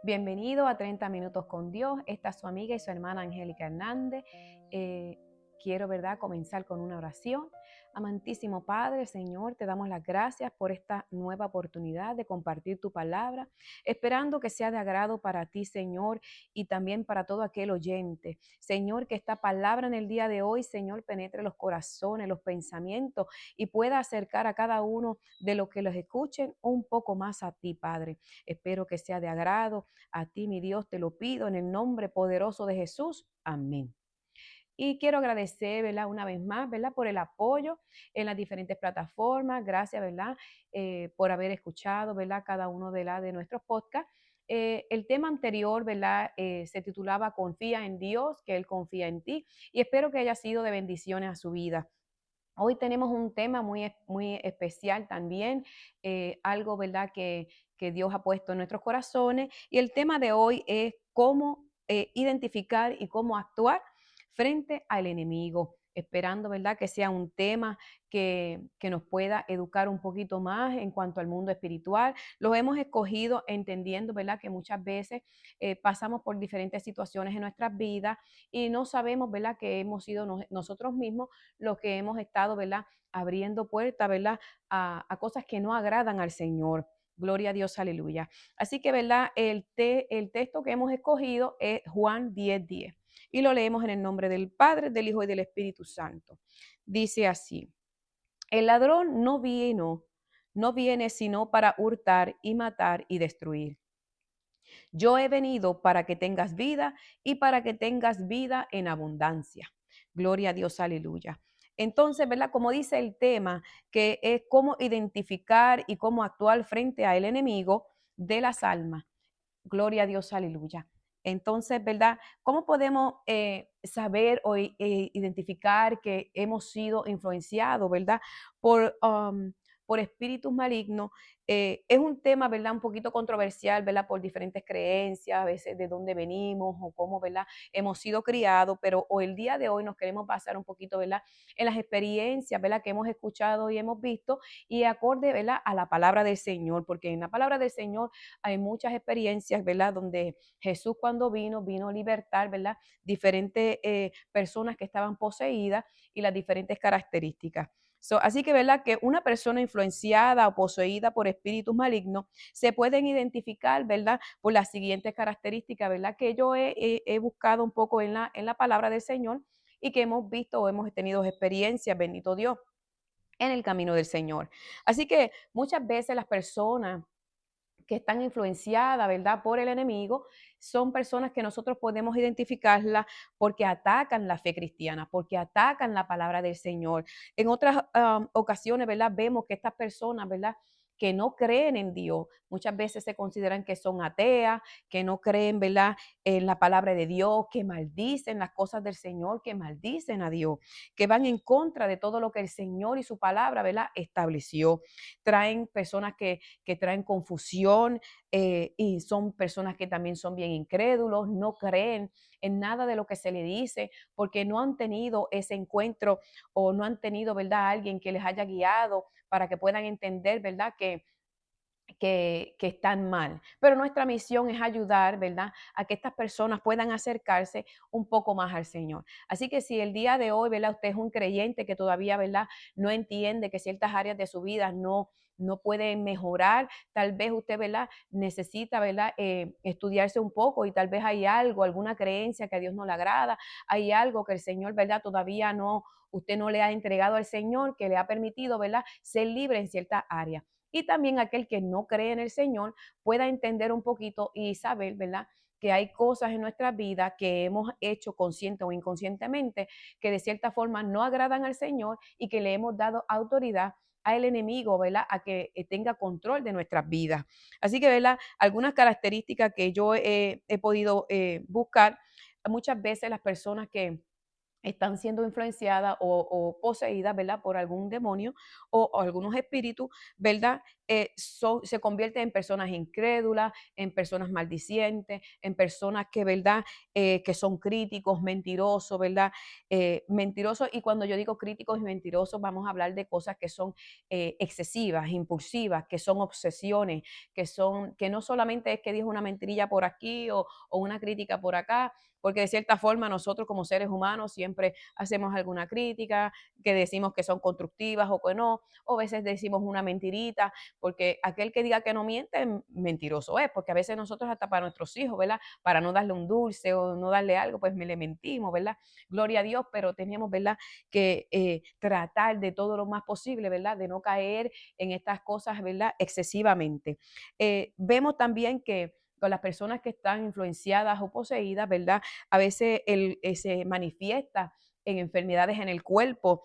Bienvenido a 30 Minutos con Dios. Esta es su amiga y su hermana Angélica Hernández. Quiero, ¿verdad?, comenzar con una oración. Amantísimo Padre, Señor, te damos las gracias por esta nueva oportunidad de compartir tu palabra, esperando que sea de agrado para ti, Señor, y también para todo aquel oyente. Señor, que esta palabra en el día de hoy, Señor, penetre los corazones, los pensamientos y pueda acercar a cada uno de los que los escuchen un poco más a ti, Padre. Espero que sea de agrado a ti, mi Dios, te lo pido en el nombre poderoso de Jesús. Amén. Y quiero agradecer, ¿verdad?, una vez más, ¿verdad?, por el apoyo en las diferentes plataformas. Gracias, ¿verdad?, por haber escuchado, ¿verdad?, cada uno de nuestros podcasts. El tema anterior, ¿verdad?, se titulaba Confía en Dios, que Él confía en ti. Y espero que haya sido de bendiciones a su vida. Hoy tenemos un tema muy especial también, algo, ¿verdad?, que Dios ha puesto en nuestros corazones. Y el tema de hoy es cómo identificar y cómo actuar frente al enemigo, esperando, ¿verdad?, que sea un tema que nos pueda educar un poquito más en cuanto al mundo espiritual. Lo hemos escogido entendiendo, ¿verdad?, que muchas veces pasamos por diferentes situaciones en nuestras vidas y no sabemos, ¿verdad?, que hemos sido nosotros mismos los que hemos estado, ¿verdad?, abriendo puertas, ¿verdad?, a cosas que no agradan al Señor. Gloria a Dios, aleluya. Así que, ¿verdad? El texto que hemos escogido es Juan 10:10 y lo leemos en el nombre del Padre, del Hijo y del Espíritu Santo. Dice así: el ladrón no viene sino para hurtar y matar y destruir. Yo he venido para que tengas vida y para que tengas vida en abundancia. Gloria a Dios, aleluya. Entonces, ¿verdad? Como dice el tema, que es cómo identificar y cómo actuar frente al enemigo de las almas. Gloria a Dios, aleluya. Entonces, ¿verdad? ¿Cómo podemos saber o identificar que hemos sido influenciados, ¿verdad? Por, por espíritus malignos. Es un tema, ¿verdad?, un poquito controversial, ¿verdad?, por diferentes creencias, a veces de dónde venimos o cómo, ¿verdad?, hemos sido criados, pero hoy, el día de hoy nos queremos basar un poquito, ¿verdad?, en las experiencias, ¿verdad?, que hemos escuchado y hemos visto y acorde, ¿verdad?, a la palabra del Señor, porque en la palabra del Señor hay muchas experiencias, ¿verdad?, donde Jesús cuando vino a libertar, ¿verdad?, diferentes personas que estaban poseídas y las diferentes características. Así que, ¿verdad?, que una persona influenciada o poseída por espíritus malignos se pueden identificar, ¿verdad?, por las siguientes características, ¿verdad?, que yo he buscado un poco en la palabra del Señor y que hemos visto o hemos tenido experiencias, bendito Dios, en el camino del Señor. Así que muchas veces las personas que están influenciadas, ¿verdad?, por el enemigo, son personas que nosotros podemos identificarlas porque atacan la fe cristiana, porque atacan la palabra del Señor. En otras ocasiones, ¿verdad?, vemos que estas personas, ¿verdad?, que no creen en Dios, muchas veces se consideran que son ateas, que no creen, ¿verdad?, en la palabra de Dios, que maldicen las cosas del Señor, que maldicen a Dios, que van en contra de todo lo que el Señor y su palabra, ¿verdad?, estableció. Traen personas que traen confusión y son personas que también son bien incrédulos, no creen en nada de lo que se le dice porque no han tenido ese encuentro o no han tenido, ¿verdad?, alguien que les haya guiado para que puedan entender, ¿verdad?, que están mal. Pero nuestra misión es ayudar, ¿verdad?, a que estas personas puedan acercarse un poco más al Señor. Así que si el día de hoy, ¿verdad?, usted es un creyente que todavía, ¿verdad?, no entiende que ciertas áreas de su vida no pueden mejorar, tal vez usted, ¿verdad?, necesita, ¿verdad?, estudiarse un poco y tal vez hay algo, alguna creencia que a Dios no le agrada, hay algo que el Señor, ¿verdad?, todavía usted no le ha entregado al Señor, que le ha permitido, ¿verdad?, ser libre en cierta área. Y también aquel que no cree en el Señor pueda entender un poquito y saber, ¿verdad?, que hay cosas en nuestra vida que hemos hecho consciente o inconscientemente que de cierta forma no agradan al Señor y que le hemos dado autoridad al enemigo, ¿verdad?, a que tenga control de nuestras vidas. Así que, ¿verdad?, algunas características que yo he podido buscar, muchas veces las personas que están siendo influenciadas o poseídas, ¿verdad? Por algún demonio o algunos espíritus, ¿verdad? Se convierten en personas incrédulas, en personas maldicientes, en personas que, ¿verdad? Que son críticos, mentirosos, ¿verdad? Mentirosos, y cuando yo digo críticos y mentirosos, vamos a hablar de cosas que son excesivas, impulsivas, que son obsesiones, que no solamente es que dijo una mentirilla por aquí o una crítica por acá, porque de cierta forma nosotros como seres humanos siempre hacemos alguna crítica, que decimos que son constructivas o que no, o a veces decimos una mentirita, porque aquel que diga que no miente, mentiroso es, porque a veces nosotros hasta para nuestros hijos, ¿verdad? Para no darle un dulce o no darle algo, pues me le mentimos, ¿verdad? Gloria a Dios, pero tenemos, ¿verdad? Que tratar de todo lo más posible, ¿verdad? De no caer en estas cosas, ¿verdad? Excesivamente. Vemos también que con las personas que están influenciadas o poseídas, ¿verdad? A veces se manifiesta en enfermedades en el cuerpo,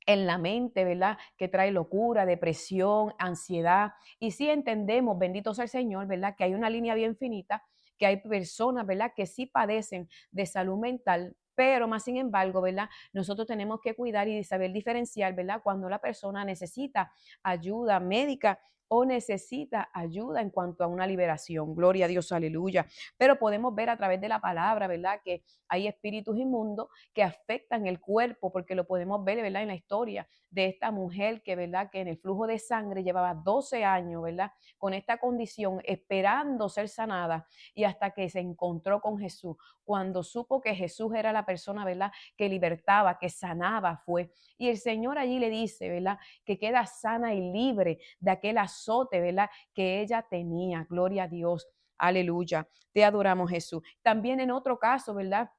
en la mente, ¿verdad? Que trae locura, depresión, ansiedad. Y sí entendemos, bendito sea el Señor, ¿verdad? Que hay una línea bien finita, que hay personas, ¿verdad? Que sí padecen de salud mental, pero más sin embargo, ¿verdad? Nosotros tenemos que cuidar y saber diferenciar, ¿verdad? Cuando la persona necesita ayuda médica o necesita ayuda en cuanto a una liberación. Gloria a Dios, aleluya. Pero podemos ver a través de la palabra, ¿verdad? Que hay espíritus inmundos que afectan el cuerpo, porque lo podemos ver, ¿verdad? En la historia de esta mujer que, ¿verdad? Que en el flujo de sangre llevaba 12 años, ¿verdad? Con esta condición, esperando ser sanada, y hasta que se encontró con Jesús, cuando supo que Jesús era la persona, ¿verdad? Que libertaba, que sanaba, fue. Y el Señor allí le dice, ¿verdad? Que queda sana y libre de aquel azote, ¿verdad? Que ella tenía. Gloria a Dios. Aleluya. Te adoramos, Jesús. También en otro caso, ¿verdad?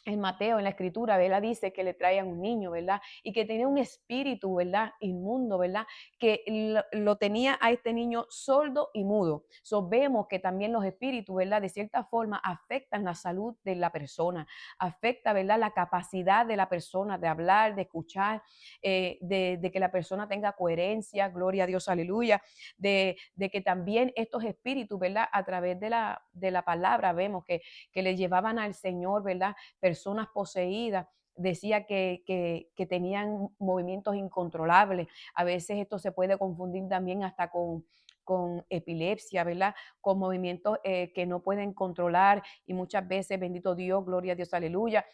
En Mateo, en la escritura, ¿verdad? Dice que le traían un niño, ¿verdad? Y que tenía un espíritu, ¿verdad? Inmundo, ¿verdad? Que lo tenía a este niño sordo y mudo. So, vemos que también los espíritus, ¿verdad? De cierta forma afectan la salud de la persona, afecta, ¿verdad? La capacidad de la persona de hablar, de escuchar, de que la persona tenga coherencia, gloria a Dios, aleluya, de que también estos espíritus, ¿verdad? A través de la palabra vemos que le llevaban al Señor, ¿verdad? Personas poseídas, decía que tenían movimientos incontrolables. A veces esto se puede confundir también hasta con epilepsia, ¿verdad? Con movimientos que no pueden controlar, y muchas veces, bendito Dios, gloria a Dios, aleluya,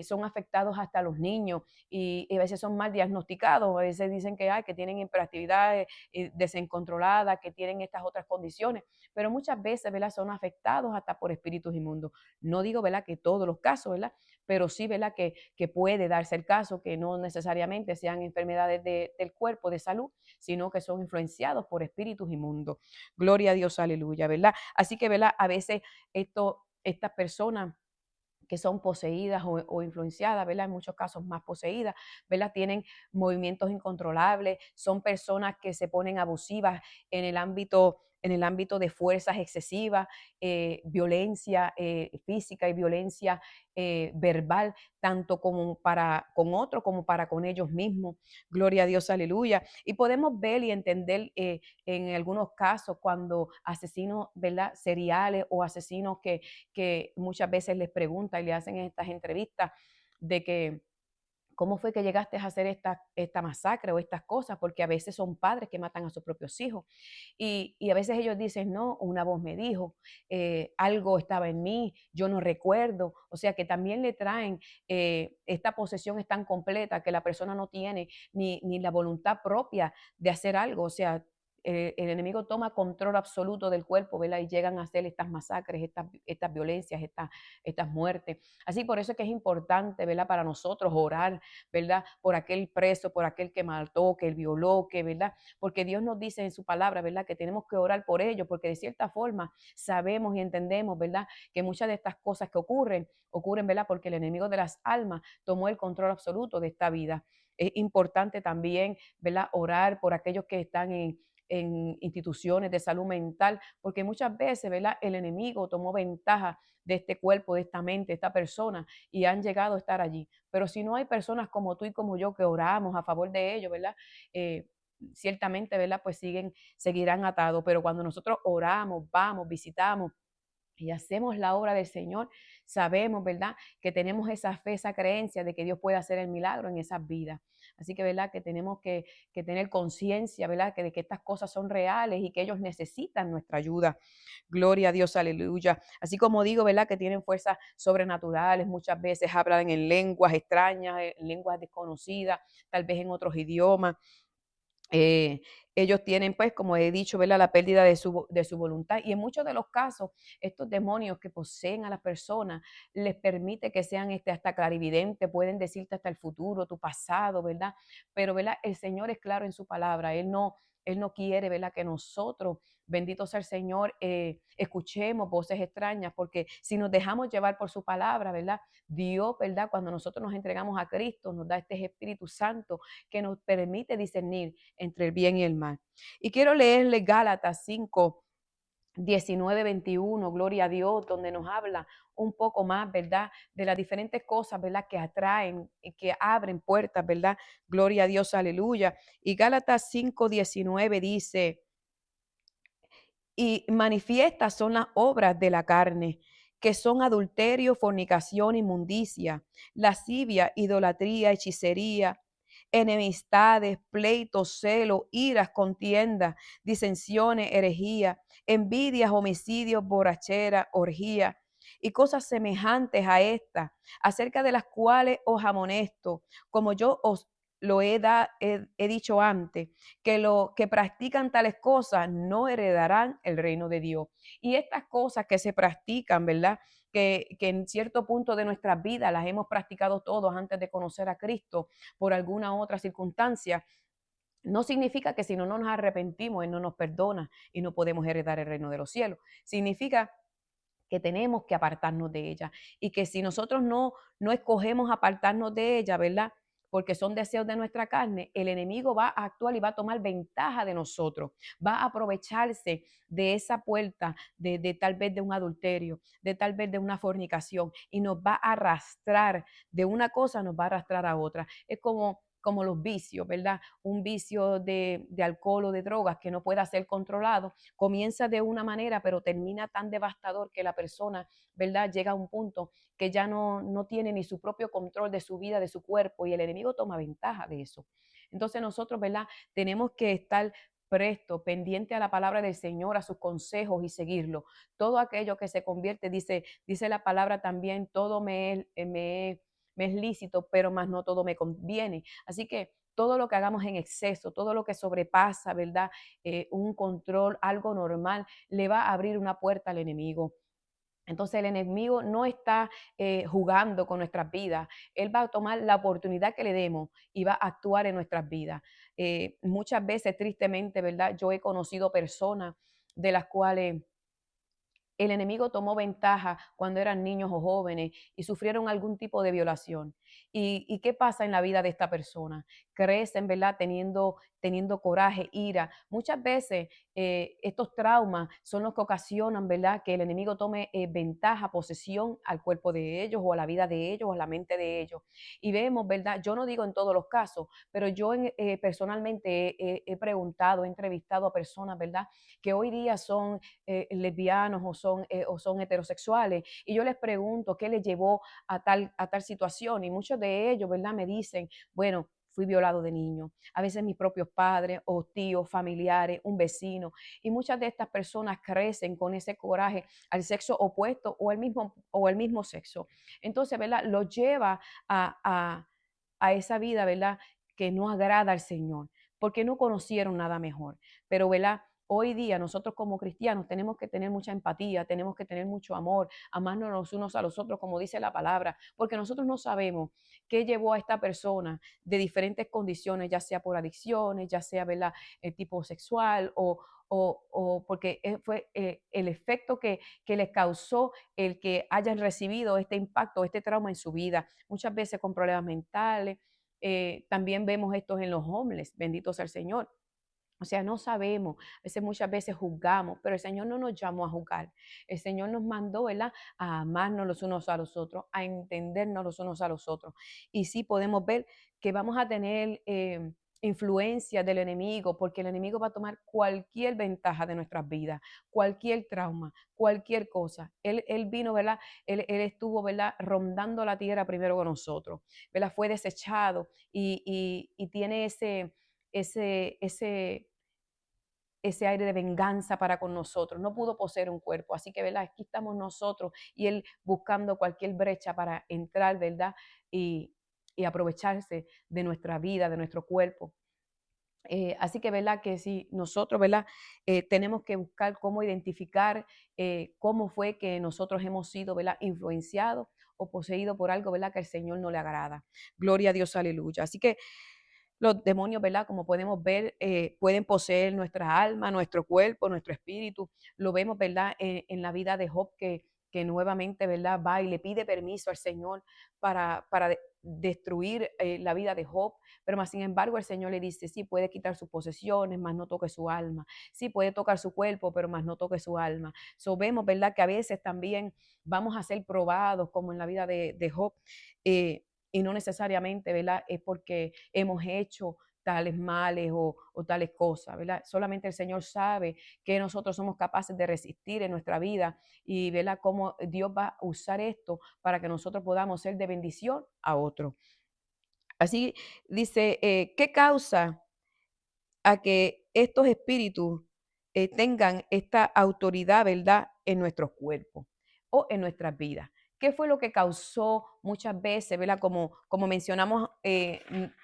son afectados hasta los niños, y a veces son mal diagnosticados. A veces dicen que, que tienen hiperactividad desencontrolada, que tienen estas otras condiciones, pero muchas veces, ¿verdad? Son afectados hasta por espíritus inmundos. No digo, ¿verdad? Que todos los casos, ¿verdad? Pero sí, ¿verdad? Que puede darse el caso, que no necesariamente sean enfermedades del cuerpo, de salud, sino que son influenciados por espíritus inmundos. Gloria a Dios, aleluya, ¿verdad? Así que, ¿verdad? A veces estas personas que son poseídas o influenciadas, ¿verdad? En muchos casos más poseídas, ¿verdad? Tienen movimientos incontrolables, son personas que se ponen abusivas en el ámbito de fuerzas excesivas, violencia física y violencia verbal, tanto como para con otros como para con ellos mismos. Gloria a Dios, aleluya. Y podemos ver y entender en algunos casos cuando asesinos, ¿verdad? Seriales o asesinos que muchas veces les preguntan y le hacen estas entrevistas de que cómo fue que llegaste a hacer esta masacre o estas cosas, porque a veces son padres que matan a sus propios hijos. Y a veces ellos dicen, no, una voz me dijo, algo estaba en mí, yo no recuerdo. O sea que también le traen, esta posesión es tan completa que la persona no tiene ni la voluntad propia de hacer algo. O sea, el enemigo toma control absoluto del cuerpo, ¿verdad? Y llegan a hacer estas masacres, estas violencias, estas muertes. Así por eso es que es importante, ¿verdad? Para nosotros orar, ¿verdad? Por aquel preso, por aquel que mató, que violó, que, ¿verdad? Porque Dios nos dice en su palabra, ¿verdad? Que tenemos que orar por ellos, porque de cierta forma sabemos y entendemos, ¿verdad? Que muchas de estas cosas que ocurren, ¿verdad? Porque el enemigo de las almas tomó el control absoluto de esta vida. Es importante también, ¿verdad? Orar por aquellos que están en instituciones de salud mental, porque muchas veces, ¿verdad? El enemigo tomó ventaja de este cuerpo, de esta mente, de esta persona, y han llegado a estar allí. Pero si no hay personas como tú y como yo que oramos a favor de ellos, ¿verdad? Eh, Ciertamente, ¿verdad? Pues seguirán atados, pero cuando nosotros oramos, vamos, visitamos, y hacemos la obra del Señor, sabemos, ¿verdad?, que tenemos esa fe, esa creencia de que Dios puede hacer el milagro en esas vidas. Así que, ¿verdad?, que tenemos que tener conciencia, ¿verdad?, que de que estas cosas son reales y que ellos necesitan nuestra ayuda. Gloria a Dios, aleluya. Así como digo, ¿verdad?, que tienen fuerzas sobrenaturales, muchas veces hablan en lenguas extrañas, en lenguas desconocidas, tal vez en otros idiomas. Eh, Ellos tienen, pues, como he dicho, ¿verdad?, la pérdida de su voluntad. Y en muchos de los casos, estos demonios que poseen a las personas les permite que sean hasta clarividentes, pueden decirte hasta el futuro, tu pasado, ¿verdad? Pero, ¿verdad?, el Señor es claro en su palabra. Él no quiere, ¿verdad?, que nosotros, bendito sea el Señor, escuchemos voces extrañas, porque si nos dejamos llevar por su palabra, ¿verdad? Dios, ¿verdad?, cuando nosotros nos entregamos a Cristo, nos da este Espíritu Santo que nos permite discernir entre el bien y el mal. Y quiero leerle Gálatas 5, 19, 21, gloria a Dios, donde nos habla un poco más, ¿verdad?, de las diferentes cosas, ¿verdad?, que atraen y que abren puertas, ¿verdad? Gloria a Dios, aleluya. Y Gálatas 5, 19 dice: y manifiestas son las obras de la carne, que son adulterio, fornicación, inmundicia, lascivia, idolatría, hechicería, enemistades, pleitos, celos, iras, contiendas, disensiones, herejía, envidias, homicidios, borrachera, orgía y cosas semejantes a estas, acerca de las cuales os amonesto, como yo os he dicho antes, que los que practican tales cosas no heredarán el reino de Dios. Y estas cosas que se practican, ¿verdad?, que en cierto punto de nuestras vidas las hemos practicado todos antes de conocer a Cristo por alguna otra circunstancia, no significa que si no nos arrepentimos, Él no nos perdona y no podemos heredar el reino de los cielos. Significa que tenemos que apartarnos de ella y que si nosotros no escogemos apartarnos de ella, ¿verdad?, porque son deseos de nuestra carne, el enemigo va a actuar y va a tomar ventaja de nosotros, va a aprovecharse de esa puerta de tal vez de un adulterio, de tal vez de una fornicación y nos va a arrastrar de una cosa, nos va a arrastrar a otra. Es como los vicios, ¿verdad? Un vicio de alcohol o de drogas que no pueda ser controlado, comienza de una manera, pero termina tan devastador que la persona, ¿verdad?, llega a un punto que ya no tiene ni su propio control de su vida, de su cuerpo, y el enemigo toma ventaja de eso. Entonces nosotros, ¿verdad?, tenemos que estar presto, pendiente a la palabra del Señor, a sus consejos y seguirlo. Todo aquello que se convierte, dice la palabra también, todo me es lícito, pero más no todo me conviene. Así que todo lo que hagamos en exceso, todo lo que sobrepasa, ¿verdad?, un control, algo normal, le va a abrir una puerta al enemigo. Entonces el enemigo no está jugando con nuestras vidas. Él va a tomar la oportunidad que le demos y va a actuar en nuestras vidas. Muchas veces, tristemente, ¿verdad?, yo he conocido personas de las cuales el enemigo tomó ventaja cuando eran niños o jóvenes y sufrieron algún tipo de violación. ¿Y qué pasa en la vida de esta persona? Crecen, ¿verdad?, teniendo coraje, ira. Muchas veces estos traumas son los que ocasionan, ¿verdad?, que el enemigo tome ventaja, posesión al cuerpo de ellos o a la vida de ellos o a la mente de ellos. Y vemos, ¿verdad? Yo no digo en todos los casos, pero yo personalmente he preguntado, he entrevistado a personas, ¿verdad?, que hoy día son lesbianos o son heterosexuales, y yo les pregunto qué les llevó a tal situación, y muchos de ellos, ¿verdad?, me dicen, bueno, fui violado de niño, a veces mis propios padres o tíos, familiares, un vecino, y muchas de estas personas crecen con ese coraje al sexo opuesto o el mismo sexo. Entonces, ¿verdad?, lo lleva a, a, a esa vida, ¿verdad?, que no agrada al Señor, porque no conocieron nada mejor. Pero, ¿verdad?, hoy día nosotros como cristianos tenemos que tener mucha empatía, tenemos que tener mucho amor, amarnos los unos a los otros, como dice la palabra, porque nosotros no sabemos qué llevó a esta persona de diferentes condiciones, ya sea por adicciones, ya sea, ¿verdad?, el tipo sexual o porque fue el efecto que les causó el que hayan recibido este impacto, este trauma en su vida, muchas veces con problemas mentales. También vemos esto en los homeless, bendito sea el Señor. O sea, no sabemos, muchas veces juzgamos, pero el Señor no nos llamó a juzgar. El Señor nos mandó, ¿verdad?, a amarnos los unos a los otros, a entendernos los unos a los otros. Y sí podemos ver que vamos a tener influencia del enemigo, porque el enemigo va a tomar cualquier ventaja de nuestras vidas, cualquier trauma, cualquier cosa. Él vino, ¿verdad? Él estuvo, ¿verdad? Rondando la tierra primero con nosotros, ¿verdad? Fue desechado y tiene ese, ese, ese aire de venganza para con nosotros. No pudo poseer un cuerpo. Así que, ¿verdad? Aquí estamos nosotros y él buscando cualquier brecha para entrar, ¿verdad? Y aprovecharse de nuestra vida, de nuestro cuerpo. Así que, ¿verdad? Que si nosotros, ¿verdad? Tenemos que buscar cómo identificar cómo fue que nosotros hemos sido, ¿verdad? Influenciados o poseídos por algo, ¿verdad? Que el Señor no le agrada. Gloria a Dios, aleluya. Así que los demonios, ¿verdad? Como podemos ver, pueden poseer nuestra alma, nuestro cuerpo, nuestro espíritu. Lo vemos, ¿verdad? En la vida de Job, que nuevamente, ¿verdad? Va y le pide permiso al Señor para destruir la vida de Job. Pero más sin embargo, el Señor le dice, sí, puede quitar sus posesiones, más no toque su alma. Sí, puede tocar su cuerpo, pero más no toque su alma. So, vemos, ¿verdad? Que a veces también vamos a ser probados, como en la vida de Job. Y no necesariamente, ¿verdad? Es porque hemos hecho tales males o tales cosas, ¿verdad? Solamente el Señor sabe que nosotros somos capaces de resistir en nuestra vida y, ¿verdad? Cómo Dios va a usar esto para que nosotros podamos ser de bendición a otro. Así dice, ¿qué causa a que estos espíritus tengan esta autoridad, ¿verdad?, en nuestros cuerpos o en nuestras vidas? ¿Qué fue lo que causó muchas veces, ¿verdad? Como mencionamos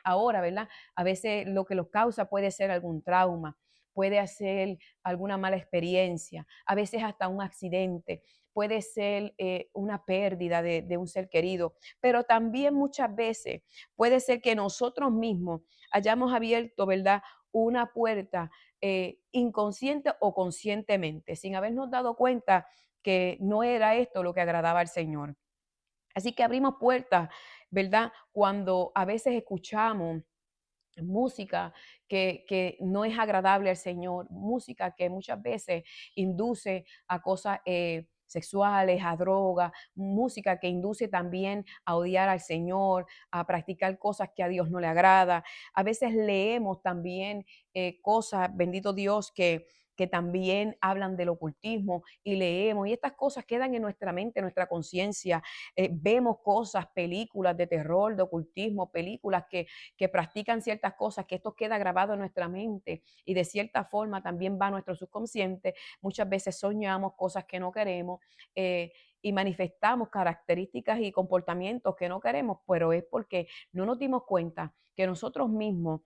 ahora, ¿verdad? A veces lo que los causa puede ser algún trauma, puede ser alguna mala experiencia, a veces hasta un accidente, puede ser una pérdida de un ser querido, pero también muchas veces puede ser que nosotros mismos hayamos abierto, ¿verdad?, una puerta inconsciente o conscientemente, sin habernos dado cuenta que no era esto lo que agradaba al Señor. Así que abrimos puertas, ¿verdad? Cuando a veces escuchamos música que no es agradable al Señor, música que muchas veces induce a cosas sexuales, a drogas, música que induce también a odiar al Señor, a practicar cosas que a Dios no le agrada. A veces leemos también cosas, bendito Dios, que también hablan del ocultismo y leemos y estas cosas quedan en nuestra mente, en nuestra conciencia. Vemos cosas, películas de terror, de ocultismo, películas que practican ciertas cosas, que esto queda grabado en nuestra mente y de cierta forma también va a nuestro subconsciente. Muchas veces soñamos cosas que no queremos y manifestamos características y comportamientos que no queremos, pero es porque no nos dimos cuenta que nosotros mismos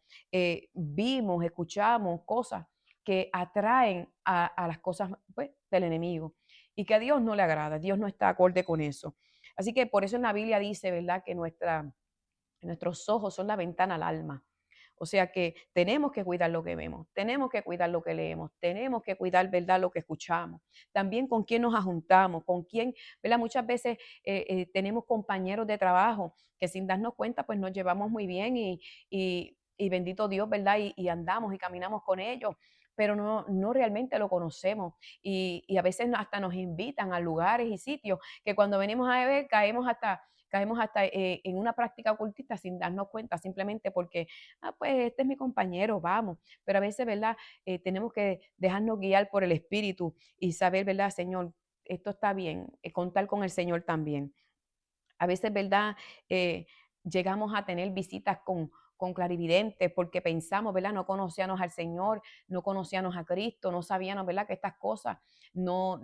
vimos, escuchamos cosas que atraen a las cosas pues, del enemigo y que a Dios no le agrada, Dios no está acorde con eso. Así que por eso en la Biblia dice, ¿verdad?, que nuestros ojos son la ventana al alma. O sea que tenemos que cuidar lo que vemos, tenemos que cuidar lo que leemos, tenemos que cuidar, ¿verdad?, lo que escuchamos. También con quién nos juntamos, con quién, ¿verdad? Muchas veces tenemos compañeros de trabajo que sin darnos cuenta, pues nos llevamos muy bien y bendito Dios, ¿verdad? Y andamos y caminamos con ellos, pero no realmente lo conocemos. Y a veces hasta nos invitan a lugares y sitios que cuando venimos a ver caemos hasta en una práctica ocultista sin darnos cuenta, simplemente porque, pues este es mi compañero, vamos. Pero a veces, ¿verdad? Tenemos que dejarnos guiar por el Espíritu y saber, ¿verdad, Señor? Esto está bien, contar con el Señor también. A veces, ¿verdad? Eh, Llegamos a tener visitas con clarividentes porque pensamos, ¿verdad? No conocíamos al Señor, no conocíamos a Cristo, no sabíamos, ¿verdad? Que estas cosas no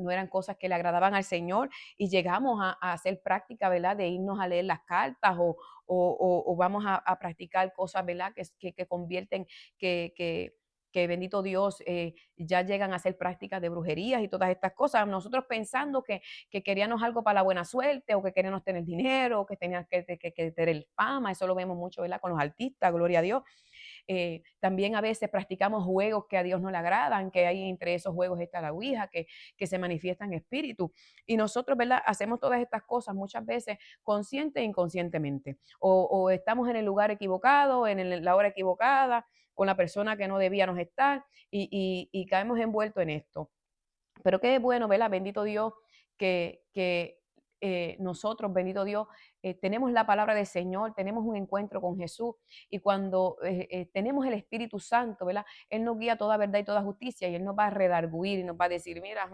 eran cosas que le agradaban al Señor y llegamos a hacer práctica, ¿verdad? De irnos a leer las cartas o vamos a practicar cosas, ¿verdad? Que convierten, que bendito Dios, ya llegan a hacer prácticas de brujerías y todas estas cosas. Nosotros pensando que queríamos algo para la buena suerte o que queríamos tener dinero o que tenían que tener fama, eso lo vemos mucho, ¿verdad? Con los artistas, gloria a Dios. También a veces practicamos juegos que a Dios no le agradan, que hay entre esos juegos está la ouija, que se manifiesta en espíritu. Y nosotros, ¿verdad? Hacemos todas estas cosas muchas veces consciente e inconscientemente. O estamos en el lugar equivocado, la hora equivocada, con la persona que no debíamos estar y caemos envueltos en esto. Pero qué bueno, ¿verdad? Bendito Dios que nosotros, bendito Dios, tenemos la palabra del Señor, tenemos un encuentro con Jesús y cuando tenemos el Espíritu Santo, ¿verdad? Él nos guía toda verdad y toda justicia y Él nos va a redarguir y nos va a decir, mira,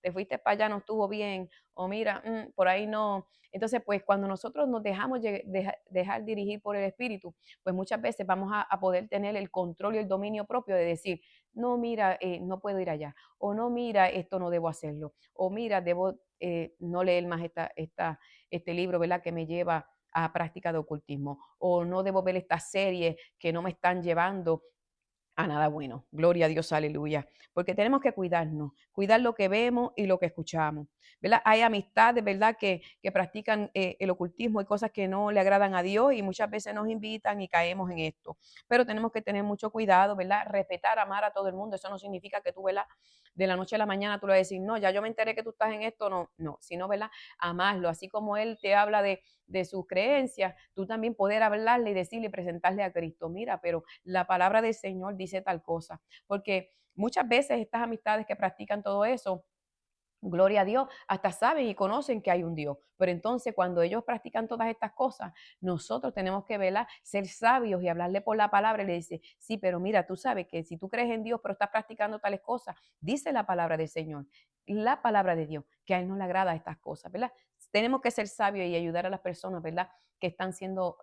te fuiste para allá, no estuvo bien, o mira, por ahí no. Entonces, pues cuando nosotros nos dejamos dejar dirigir por el Espíritu, pues muchas veces vamos a poder tener el control y el dominio propio de decir, no, mira, no puedo ir allá, o no, mira, esto no debo hacerlo, o mira, debo no leer más este libro, ¿verdad? Que me lleva a práctica de ocultismo, o no debo ver estas series que no me están llevando a nada bueno. Gloria a Dios, aleluya. Porque tenemos que cuidarnos, cuidar lo que vemos y lo que escuchamos, ¿verdad? Hay amistades, ¿verdad? Que practican el ocultismo y cosas que no le agradan a Dios y muchas veces nos invitan y caemos en esto. Pero tenemos que tener mucho cuidado, ¿verdad? Respetar, amar a todo el mundo. Eso no significa que tú, ¿verdad? De la noche a la mañana tú le vas a decir, no, ya yo me enteré que tú estás en esto, no, no, sino, ¿verdad? Amarlo, así como Él te habla de sus creencias, tú también poder hablarle y decirle y presentarle a Cristo. Mira, pero la palabra del Señor dice tal cosa, porque muchas veces estas amistades que practican todo eso, gloria a Dios, hasta saben y conocen que hay un Dios. Pero entonces cuando ellos practican todas estas cosas, nosotros tenemos que velar, ser sabios y hablarle por la palabra y le dice, sí, pero mira, tú sabes que si tú crees en Dios pero estás practicando tales cosas, dice la palabra del Señor, la palabra de Dios, que a Él no le agrada estas cosas, ¿verdad? Tenemos que ser sabios y ayudar a las personas, ¿verdad? Que están siendo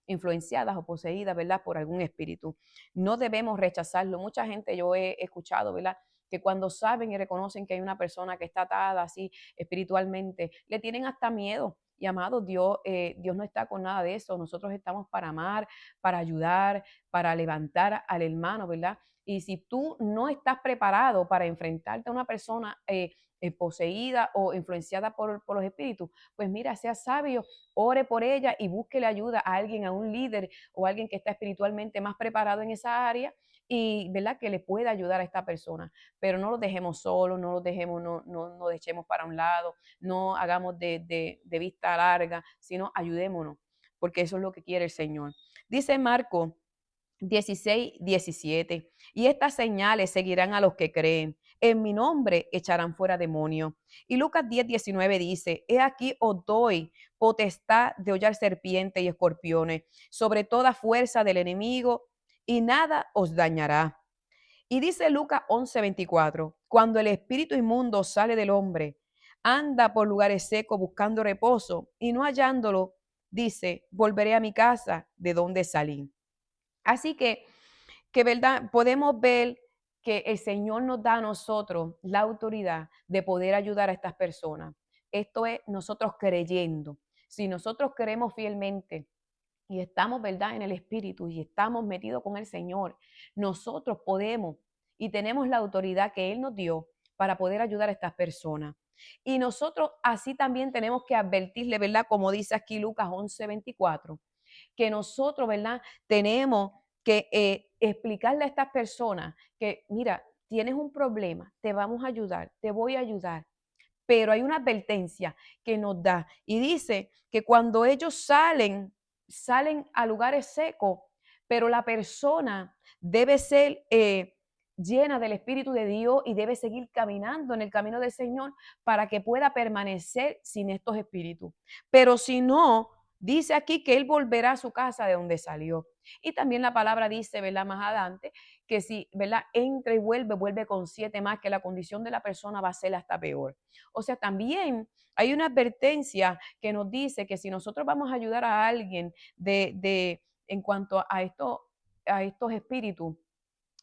influenciadas o poseídas, ¿verdad? Por algún espíritu. No debemos rechazarlo. Mucha gente yo he escuchado, ¿verdad? Que cuando saben y reconocen que hay una persona que está atada así espiritualmente, le tienen hasta miedo. Y amado, Dios no está con nada de eso. Nosotros estamos para amar, para ayudar, para levantar al hermano, ¿verdad? Y si tú no estás preparado para enfrentarte a una persona poseída o influenciada por los espíritus, pues mira, sea sabio, ore por ella y búsquele ayuda a alguien, a un líder o a alguien que está espiritualmente más preparado en esa área y, ¿verdad? Que le pueda ayudar a esta persona, pero no lo dejemos solo, no lo dejemos, no echemos para un lado, no hagamos de vista larga, sino ayudémonos, porque eso es lo que quiere el Señor. Dice Marco 16:17, y estas señales seguirán a los que creen. En mi nombre echarán fuera demonios. Y Lucas 10:19 dice, he aquí os doy potestad de hollar serpientes y escorpiones, sobre toda fuerza del enemigo, y nada os dañará. Y dice Lucas 11:24, cuando el espíritu inmundo sale del hombre, anda por lugares secos buscando reposo y no hallándolo, dice, volveré a mi casa de donde salí. Así que verdad, podemos ver que el Señor nos da a nosotros la autoridad de poder ayudar a estas personas. Esto es nosotros creyendo. Si nosotros creemos fielmente y estamos, ¿verdad?, en el Espíritu y estamos metidos con el Señor, nosotros podemos y tenemos la autoridad que Él nos dio para poder ayudar a estas personas. Y nosotros así también tenemos que advertirle, ¿verdad?, como dice aquí Lucas 11:24, que nosotros, ¿verdad?, tenemos que explicarle a estas personas que, mira, tienes un problema, te vamos a ayudar, te voy a ayudar, pero hay una advertencia que nos da y dice que cuando ellos salen a lugares secos, pero la persona debe ser llena del Espíritu de Dios y debe seguir caminando en el camino del Señor para que pueda permanecer sin estos espíritus. Pero si no, dice aquí que Él volverá a su casa de donde salió. Y también la palabra dice, ¿verdad? Más adelante, que si, ¿verdad? Entra y vuelve con 7 más, que la condición de la persona va a ser hasta peor. O sea, también hay una advertencia que nos dice que si nosotros vamos a ayudar a alguien en cuanto a estos espíritus,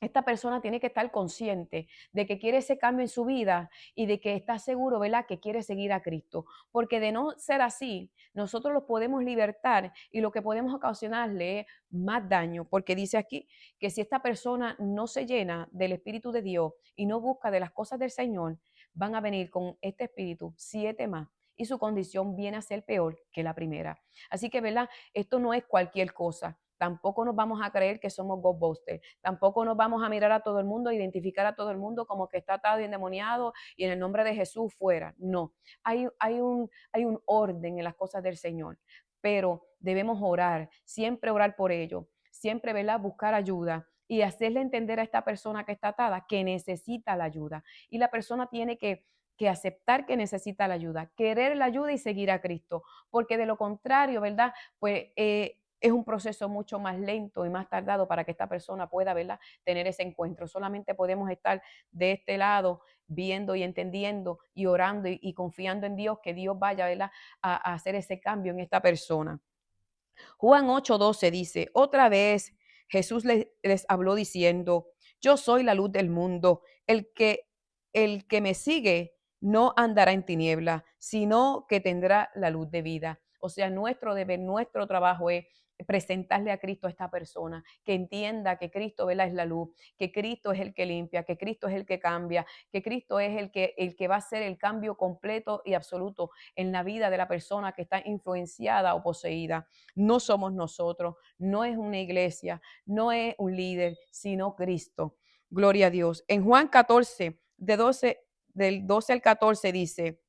esta persona tiene que estar consciente de que quiere ese cambio en su vida y de que está seguro, ¿verdad?, que quiere seguir a Cristo. Porque de no ser así, nosotros los podemos libertar y lo que podemos ocasionarle es más daño. Porque dice aquí que si esta persona no se llena del Espíritu de Dios y no busca de las cosas del Señor, van a venir con este espíritu 7 más y su condición viene a ser peor que la primera. Así que, ¿verdad? Esto no es cualquier cosa. Tampoco nos vamos a creer que somos Ghostbusters. Tampoco nos vamos a mirar a todo el mundo, identificar a todo el mundo como que está atado y endemoniado y en el nombre de Jesús fuera. No, hay un orden en las cosas del Señor, pero debemos orar, siempre orar por ello, siempre, ¿verdad?, buscar ayuda y hacerle entender a esta persona que está atada que necesita la ayuda. Y la persona tiene que que aceptar que necesita la ayuda, querer la ayuda y seguir a Cristo, porque de lo contrario, ¿verdad? Pues es un proceso mucho más lento y más tardado para que esta persona pueda, ¿verdad?, tener ese encuentro. Solamente podemos estar de este lado viendo y entendiendo y orando y confiando en Dios, que Dios vaya, ¿verdad?, a hacer ese cambio en esta persona. Juan 8:12 dice, otra vez Jesús les habló diciendo, yo soy la luz del mundo, el que me sigue no andará en tiniebla, sino que tendrá la luz de vida. O sea, nuestro deber, nuestro trabajo es presentarle a Cristo a esta persona, que entienda que Cristo, ¿verdad?, es la luz, que Cristo es el que limpia, que Cristo es el que cambia, que Cristo es el que va a hacer el cambio completo y absoluto en la vida de la persona que está influenciada o poseída. No somos nosotros, no es una iglesia, no es un líder, sino Cristo. Gloria a Dios. En Juan 14, del 12 al 14 dice,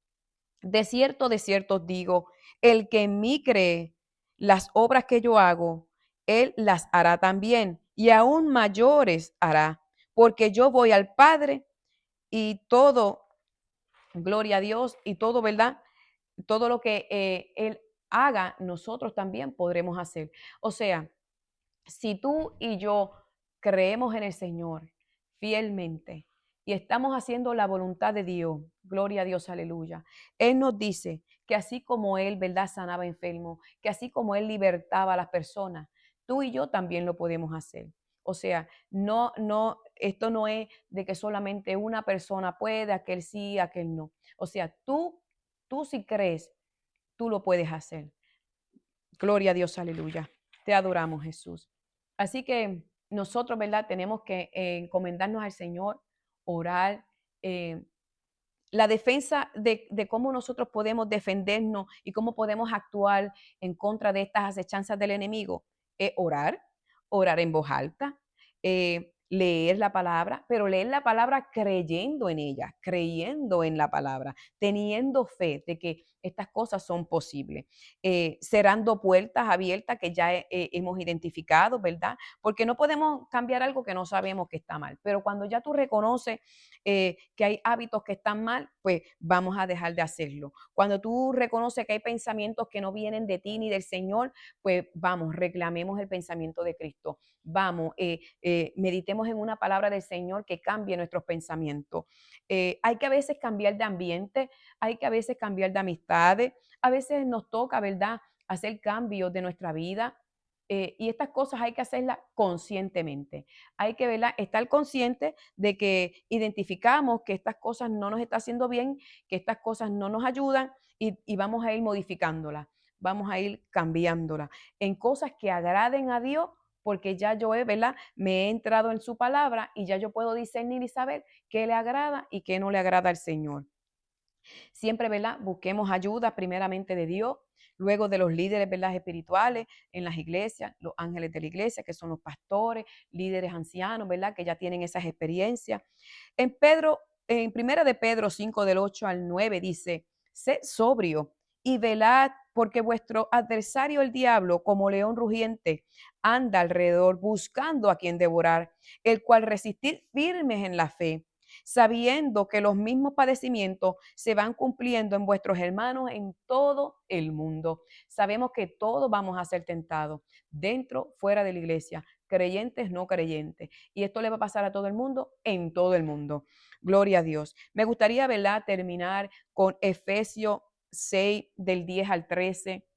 de cierto os digo, el que en mí cree, las obras que yo hago, él las hará también, y aún mayores hará, porque yo voy al Padre y todo, gloria a Dios, y todo, ¿verdad? Todo lo que Él haga, nosotros también podremos hacer. O sea, si tú y yo creemos en el Señor fielmente y estamos haciendo la voluntad de Dios, gloria a Dios, aleluya. Él nos dice que así como Él, ¿verdad?, sanaba enfermos, que así como Él libertaba a las personas, tú y yo también lo podemos hacer. O sea, esto no es de que solamente una persona puede, aquel sí, aquel no. O sea, tú si crees, tú lo puedes hacer. Gloria a Dios, aleluya. Te adoramos, Jesús. Así que nosotros, ¿verdad? Tenemos que encomendarnos al Señor, orar. eh, la defensa de cómo nosotros podemos defendernos y cómo podemos actuar en contra de estas acechanzas del enemigo es orar, orar en voz alta, leer la palabra, pero leer la palabra creyendo en ella, creyendo en la palabra, teniendo fe de que estas cosas son posibles, cerrando puertas abiertas que ya hemos identificado, ¿verdad? Porque no podemos cambiar algo que no sabemos que está mal, pero cuando ya tú reconoces que hay hábitos que están mal, pues vamos a dejar de hacerlo. Cuando tú reconoces que hay pensamientos que no vienen de ti ni del Señor, pues vamos, reclamemos el pensamiento de Cristo. Vamos, meditemos en una palabra del Señor que cambie nuestros pensamientos. Hay que a veces cambiar de ambiente, hay que a veces cambiar de amistades, a veces nos toca, ¿verdad?, hacer cambios de nuestra vida. Y estas cosas hay que hacerlas conscientemente. Hay que, ¿verdad?, estar consciente de que identificamos que estas cosas no nos están haciendo bien, que estas cosas no nos ayudan y vamos a ir modificándolas, vamos a ir cambiándolas en cosas que agraden a Dios, porque ya yo, ¿verdad?, me he entrado en su palabra y ya yo puedo discernir y saber qué le agrada y qué no le agrada al Señor. Siempre, ¿verdad?, busquemos ayuda primeramente de Dios, luego de los líderes, ¿verdad?, espirituales en las iglesias, los ángeles de la iglesia, que son los pastores, líderes ancianos, ¿verdad?, que ya tienen esas experiencias. En primera de Pedro 5 del 8 al 9 dice, sed sobrio y velad porque vuestro adversario el diablo, como león rugiente, anda alrededor buscando a quien devorar, el cual resistir firmes en la fe, sabiendo que los mismos padecimientos se van cumpliendo en vuestros hermanos en todo el mundo. Sabemos que todos vamos a ser tentados, dentro, fuera de la iglesia, creyentes, no creyentes. Y esto le va a pasar a todo el mundo, en todo el mundo. Gloria a Dios. Me gustaría, ¿verdad?, terminar con Efesios 6 del 10 al 13.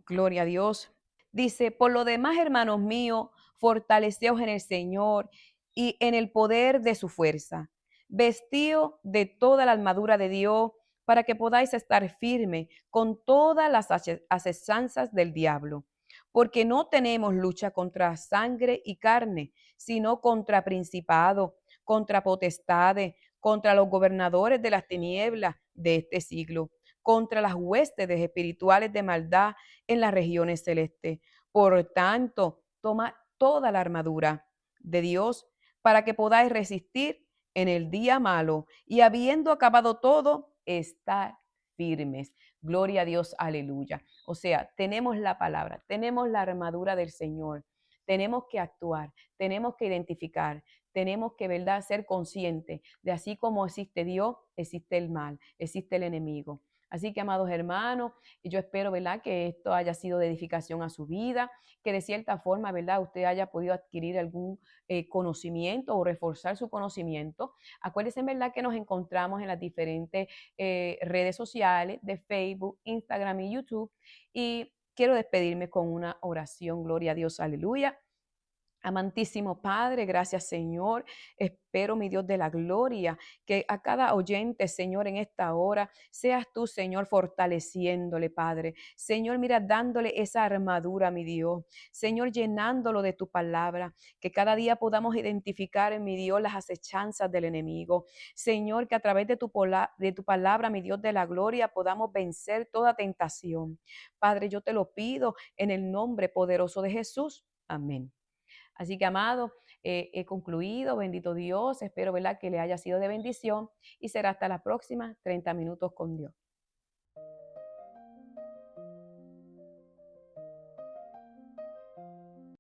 Gloria a Dios. Dice, por lo demás, hermanos míos, fortaleceos en el Señor y en el poder de su fuerza. Vestíos de toda la armadura de Dios para que podáis estar firme con todas las asechanzas del diablo. Porque no tenemos lucha contra sangre y carne, sino contra principados, contra potestades, contra los gobernadores de las tinieblas de este siglo, contra las huestes espirituales de maldad en las regiones celestes. Por tanto, toma toda la armadura de Dios para que podáis resistir en el día malo y habiendo acabado todo, estar firmes. Gloria a Dios, aleluya. O sea, tenemos la palabra, tenemos la armadura del Señor. Tenemos que actuar, tenemos que identificar, tenemos que, ¿verdad?, ser conscientes de así como existe Dios, existe el mal, existe el enemigo. Así que, amados hermanos, yo espero, ¿verdad?, que esto haya sido de edificación a su vida, que de cierta forma, ¿verdad?, usted haya podido adquirir algún conocimiento o reforzar su conocimiento. Acuérdense, ¿verdad?, que nos encontramos en las diferentes redes sociales de Facebook, Instagram y YouTube. Y quiero despedirme con una oración. Gloria a Dios, aleluya. Amantísimo Padre, gracias Señor. Espero, mi Dios de la gloria, que a cada oyente, Señor, en esta hora, seas tú, Señor, fortaleciéndole, Padre. Señor, mira, dándole esa armadura, mi Dios. Señor, llenándolo de tu palabra, que cada día podamos identificar, en mi Dios, las acechanzas del enemigo. Señor, que a través de tu palabra, mi Dios de la gloria, podamos vencer toda tentación. Padre, yo te lo pido en el nombre poderoso de Jesús. Amén. Así que, amado, he concluido, bendito Dios, espero, ¿verdad?, que le haya sido de bendición y será hasta la próxima 30 minutos con Dios.